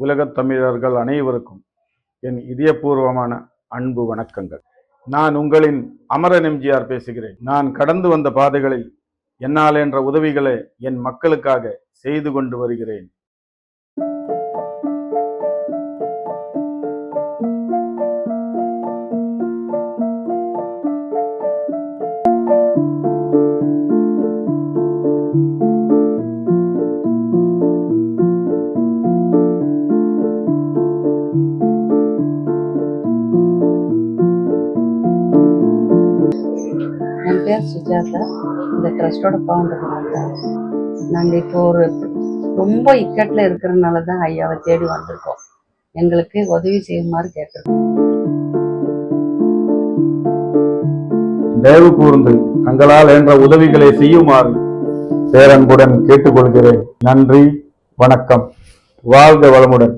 உலகத் தமிழர்கள் அனைவருக்கும் என் இதயபூர்வமான அன்பு வணக்கங்கள். நான் உங்களின் அமரன் எம்ஜிஆர் பேசுகிறேன். நான் கடந்து வந்த பாதைகளில் என்னால் என்ற உதவிகளை என் மக்களுக்காக செய்து கொண்டு வருகிறேன். என் பேர் சுஜாதா. இந்த ட்ரஸ்டோட ஃபவுண்டர். நாங்கள் இப்போ ஒரு ரொம்ப இக்கட்டில் இருக்கிறதுனால தான் ஐயாவை தேடி வந்திருக்கோம். எங்களுக்கு உதவி செய்யுமாறு கேட்டிருக்கோம். தயவு கூர்ந்து தங்களால் என்ற உதவிகளை செய்யுமாறு பேரன்புடன் கேட்டுக்கொள்கிறேன். நன்றி, வணக்கம், வாழ்க வளமுடன்.